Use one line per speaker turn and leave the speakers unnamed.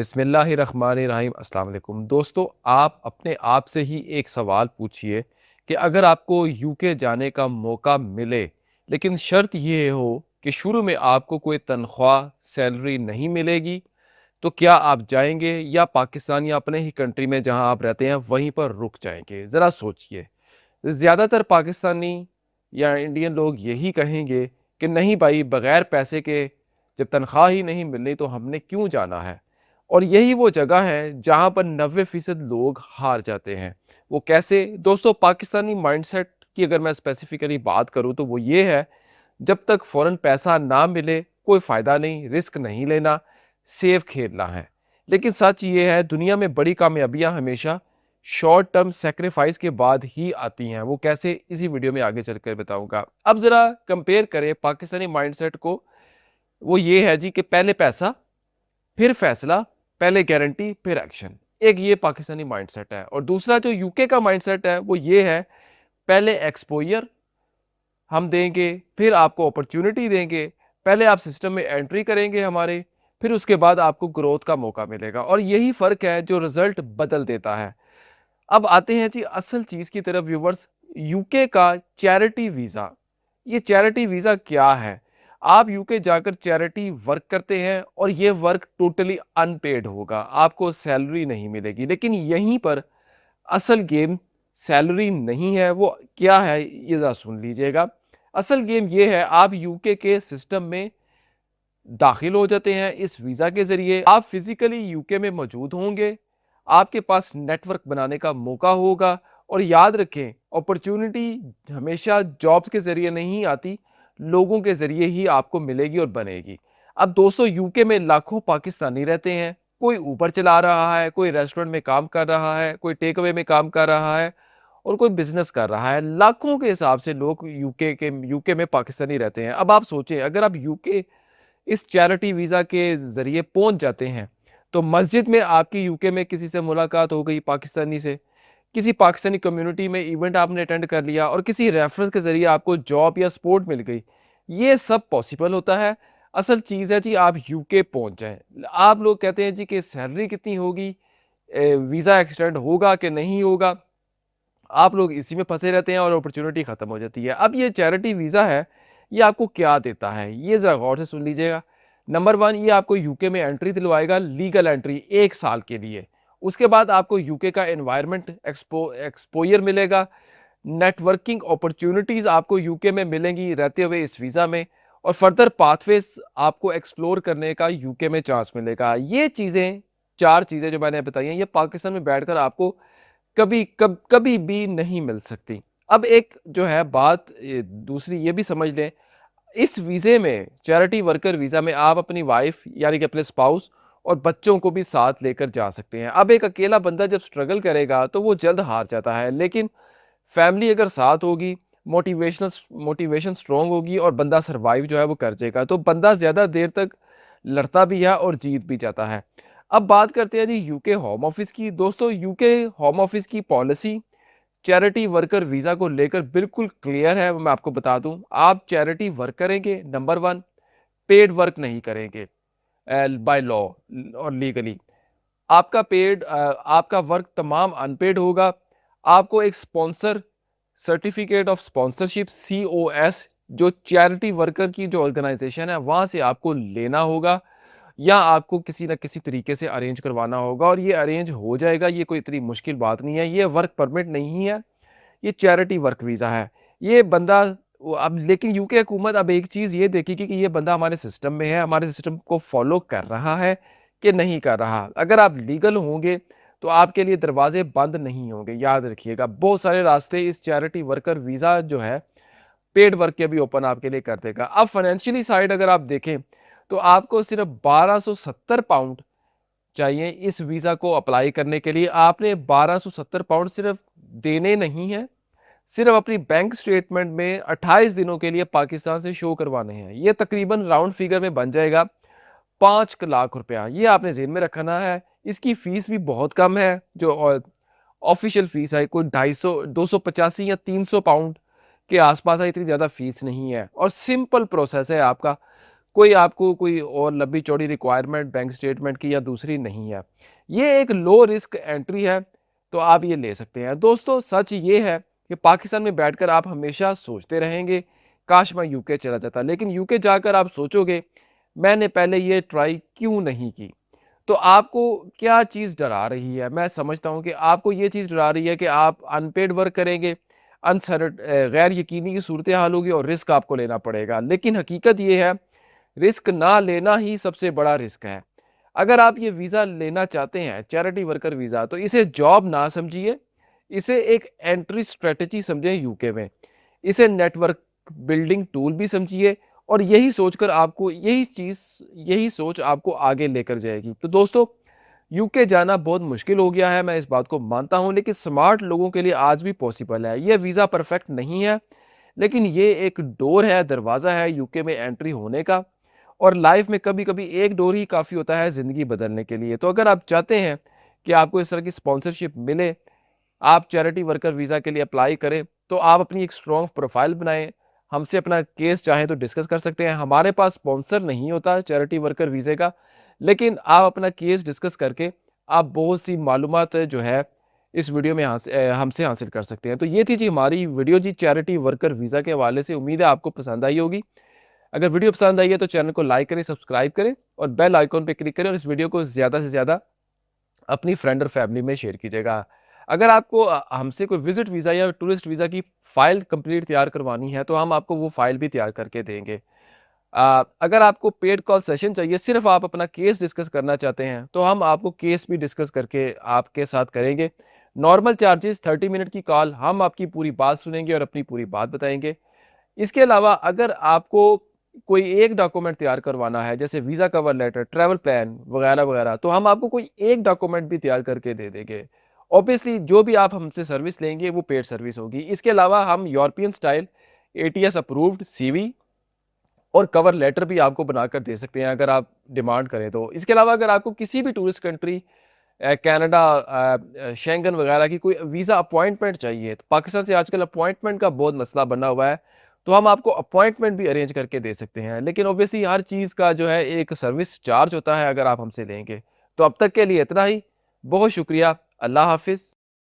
बिस्मिल्लाहिर्रहमानिर्रहीम। अस्सलाम वालेकुम दोस्तों, आप अपने आप से ही एक सवाल पूछिए कि अगर आपको यूके जाने का मौका मिले, लेकिन शर्त ये हो कि शुरू में आपको कोई तनख्वाह सैलरी नहीं मिलेगी, तो क्या आप जाएंगे या पाकिस्तान या अपने ही कंट्री में जहां आप रहते हैं वहीं पर रुक जाएंगे? ज़रा सोचिए। ज़्यादातर पाकिस्तानी या इंडियन लोग यही कहेंगे कि नहीं भाई, बगैर पैसे के जब तनख्वाह ही नहीं मिलनी तो हमने क्यों जाना है। और यही वो जगह है जहां पर 90% लोग हार जाते हैं। वो कैसे दोस्तों? पाकिस्तानी माइंडसेट की अगर मैं स्पेसिफिकली बात करूं तो वो ये है, जब तक फौरन पैसा ना मिले कोई फ़ायदा नहीं, रिस्क नहीं लेना, सेफ खेलना है। लेकिन सच ये है, दुनिया में बड़ी कामयाबियां हमेशा शॉर्ट टर्म सेक्रीफाइस के बाद ही आती हैं। वो कैसे, इसी वीडियो में आगे चलकर बताऊंगा। अब ज़रा कंपेयर करें पाकिस्तानी माइंडसेट को। वो ये है जी कि पहले पैसा, फिर फैसला, पहले गारंटी, फिर एक्शन। एक ये पाकिस्तानी माइंडसेट है। और दूसरा जो यूके का माइंडसेट है वो ये है, पहले एक्सपोजर हम देंगे, फिर आपको अपॉर्चुनिटी देंगे। पहले आप सिस्टम में एंट्री करेंगे हमारे, फिर उसके बाद आपको ग्रोथ का मौका मिलेगा। और यही फर्क है जो रिजल्ट बदल देता है। अब आते हैं जी असल चीज की तरफ व्यूवर्स। यूके का चैरिटी वीजा। ये चैरिटी वीजा क्या है? आप यूके जाकर चैरिटी वर्क करते हैं और ये वर्क टोटली अनपेड होगा, आपको सैलरी नहीं मिलेगी। लेकिन यहीं पर असल गेम सैलरी नहीं है। वो क्या है ये जरा सुन लीजिएगा। असल गेम ये है, आप यूके के सिस्टम में दाखिल हो जाते हैं इस वीज़ा के ज़रिए। आप फिज़िकली यूके में मौजूद होंगे, आपके पास नेटवर्क बनाने का मौका होगा। और याद रखें, अपॉर्चुनिटी हमेशा जॉब्स के ज़रिए नहीं आती, लोगों के ज़रिए ही आपको मिलेगी और बनेगी। अब दोस्तों, यूके में लाखों पाकिस्तानी रहते हैं। कोई ऊबर चला रहा है, कोई रेस्टोरेंट में काम कर रहा है, कोई टेक अवे में काम कर रहा है, और कोई बिजनेस कर रहा है। लाखों के हिसाब से लोग यूके में पाकिस्तानी रहते हैं। अब आप सोचें, अगर आप यूके इस चैरिटी वीज़ा के ज़रिए पहुंच जाते हैं, तो मस्जिद में आपकी यूके में किसी से मुलाकात हो गई पाकिस्तानी से, किसी पाकिस्तानी कम्युनिटी में इवेंट आपने अटेंड कर लिया, और किसी रेफरेंस के ज़रिए आपको जॉब या सपोर्ट मिल गई। ये सब पॉसिबल होता है। असल चीज़ है जी, आप यूके पहुंच जाएं। आप लोग कहते हैं जी कि सैलरी कितनी होगी, वीज़ा एक्सटेंड होगा कि नहीं होगा, आप लोग इसी में फंसे रहते हैं और अपॉर्चुनिटी खत्म हो जाती है। अब ये चैरिटी वीज़ा है, ये आपको क्या देता है ये ज़रा गौर से सुन लीजिएगा। नंबर वन, ये आपको यूके में एंट्री दिलवाएगा, लीगल एंट्री 1 साल के लिए। उसके बाद आपको यूके का एनवायरनमेंट एक्सपोजर मिलेगा। नेटवर्किंग अपॉर्चुनिटीज़ आपको यूके में मिलेंगी रहते हुए इस वीज़ा में। और फर्दर पाथवेज आपको एक्सप्लोर करने का यूके में चांस मिलेगा। ये चीज़ें, 4 चीज़ें जो मैंने बताई हैं, ये पाकिस्तान में बैठकर आपको कभी भी नहीं मिल सकती। अब एक जो है बात दूसरी ये भी समझ लें, इस वीज़े में, चैरिटी वर्कर वीज़ा में, आप अपनी वाइफ यानी कि अपने स्पाउस और बच्चों को भी साथ लेकर जा सकते हैं। अब एक अकेला बंदा जब स्ट्रगल करेगा तो वो जल्द हार जाता है, लेकिन फैमिली अगर साथ होगी, मोटिवेशन स्ट्रॉन्ग होगी और बंदा सर्वाइव जो है वो कर जाएगा, तो बंदा ज़्यादा देर तक लड़ता भी है और जीत भी जाता है। अब बात करते हैं जी यूके होम ऑफिस की। दोस्तों, यूके होम ऑफिस की पॉलिसी चैरिटी वर्कर वीज़ा को लेकर बिल्कुल क्लियर है। मैं आपको बता दूं, आप चैरिटी वर्क करेंगे, नंबर वन, पेड वर्क नहीं करेंगे बाय लॉ और लीगली। आपका वर्क तमाम अनपेड होगा। आपको एक sponsor, certificate of sponsorship, COS, जो चैरिटी वर्कर की जो ऑर्गेनाइजेशन है वहां से आपको लेना होगा, या आपको किसी ना किसी तरीके से अरेंज करवाना होगा। और ये अरेंज हो जाएगा, ये कोई इतनी मुश्किल बात नहीं है। ये वर्क परमिट नहीं है, ये चैरिटी वर्क वीज़ा है। ये बंदा अब, लेकिन यूके हुकूमत अब एक चीज़ ये देखेगी कि ये बंदा हमारे सिस्टम में है, हमारे सिस्टम को फॉलो कर रहा है कि नहीं कर रहा। अगर आप लीगल होंगे तो आपके लिए दरवाजे बंद नहीं होंगे। याद रखिएगा, बहुत सारे रास्ते इस चैरिटी वर्कर वीज़ा जो है पेड वर्क के भी ओपन आपके लिए कर देगा। अब फाइनेंशियली साइड अगर आप देखें, तो आपको सिर्फ 1270 पाउंड चाहिए इस वीज़ा को अप्लाई करने के लिए। आपने 1270 पाउंड सिर्फ देने नहीं है, सिर्फ अपनी बैंक स्टेटमेंट में 28 दिनों के लिए पाकिस्तान से शो करवाने हैं। ये तकरीबन राउंड फिगर में बन जाएगा 5 लाख रुपया। ये आपने जेहन में रखना है। इसकी फीस भी बहुत कम है, जो ऑफिशियल फीस है कोई 250, 285 या 300 पाउंड के आसपास है। इतनी ज़्यादा फीस नहीं है और सिंपल प्रोसेस है आपका। कोई आपको कोई और लंबी चौड़ी रिक्वायरमेंट बैंक स्टेटमेंट की या दूसरी नहीं है। ये एक लो रिस्क एंट्री है, तो आप ये ले सकते हैं। दोस्तों सच ये है कि पाकिस्तान में बैठकर आप हमेशा सोचते रहेंगे काश मैं यूके चला जाता, लेकिन यूके जाकर आप सोचोगे मैंने पहले ये ट्राई क्यों नहीं की। तो आपको क्या चीज़ डरा रही है? मैं समझता हूँ कि आपको ये चीज़ डरा रही है कि आप अनपेड वर्क करेंगे, गैर यकीनी की सूरत हाल होगी और रिस्क आपको लेना पड़ेगा। लेकिन हकीकत ये है, रिस्क ना लेना ही सबसे बड़ा रिस्क है। अगर आप ये वीज़ा लेना चाहते हैं, चैरिटी वर्कर वीज़ा, तो इसे जॉब ना समझिए, इसे एक एंट्री स्ट्रेटजी समझें यूके में। इसे नेटवर्क बिल्डिंग टूल भी समझिए और यही सोचकर आपको यही सोच आपको आगे लेकर जाएगी। तो दोस्तों, यूके जाना बहुत मुश्किल हो गया है, मैं इस बात को मानता हूँ, लेकिन स्मार्ट लोगों के लिए आज भी पॉसिबल है। ये वीज़ा परफेक्ट नहीं है, लेकिन ये एक डोर है, दरवाज़ा है यूके में एंट्री होने का। और लाइफ में कभी-कभी एक डोर ही काफ़ी होता है ज़िंदगी बदलने के लिए। तो अगर आप चाहते हैं कि आपको इस तरह की स्पॉन्सरशिप मिले, आप चैरिटी वर्कर वीज़ा के लिए अप्लाई करें, तो आप अपनी एक स्ट्रॉन्ग प्रोफाइल बनाएँ, हमसे अपना केस चाहें तो डिस्कस कर सकते हैं। हमारे पास स्पॉन्सर नहीं होता चैरिटी वर्कर वीज़े का, लेकिन आप अपना केस डिस्कस करके आप बहुत सी मालूमात जो है इस वीडियो में हमसे हासिल कर सकते हैं। तो ये थी जी हमारी वीडियो जी चैरिटी वर्कर वीज़ा के हवाले से। उम्मीद है आपको पसंद आई होगी। अगर वीडियो पसंद आई है तो चैनल को लाइक करें, सब्सक्राइब करें और बेल आइकॉन पे क्लिक करें और इस वीडियो को ज़्यादा से ज़्यादा अपनी फ्रेंड और फैमिली में शेयर कीजिएगा। अगर आपको हमसे कोई विजिट वीज़ा या टूरिस्ट वीज़ा की फ़ाइल कंप्लीट तैयार करवानी है, तो हम आपको वो फ़ाइल भी तैयार करके देंगे। अगर आपको पेड कॉल सेशन चाहिए, सिर्फ आप अपना केस डिस्कस करना चाहते हैं, तो हम आपको केस भी डिस्कस करके आपके साथ करेंगे। नॉर्मल चार्जेस 30 मिनट की कॉल, हम आपकी पूरी बात सुनेंगे और अपनी पूरी बात बताएंगे। इसके अलावा अगर आपको कोई एक डॉक्यूमेंट तैयार करवाना है, जैसे visa cover letter, travel plan वगैरह-वगैरह, तो हम आपको कोई एक डॉक्यूमेंट भी तैयार करके दे देंगे। ऑब्वियसली जो भी आप हमसे सर्विस लेंगे वो पेड सर्विस होगी। इसके अलावा हम European style ATS approved CV और कवर लेटर भी आपको बनाकर दे सकते हैं अगर आप डिमांड करें तो। इसके अलावा अगर आपको किसी भी टूरिस्ट कंट्री कनाडा, शेंगन वगैरह की कोई वीज़ा अपॉइंटमेंट चाहिए, तो पाकिस्तान से आजकल अपॉइंटमेंट का बहुत मसला बना हुआ है, तो हम आपको अपॉइंटमेंट भी अरेंज करके दे सकते हैं। लेकिन ऑब्वियसली हर चीज़ का जो है एक सर्विस चार्ज होता है अगर आप हमसे लेंगे। तो अब तक के लिए इतना ही। बहुत शुक्रिया। अल्लाह हाफ़िज़।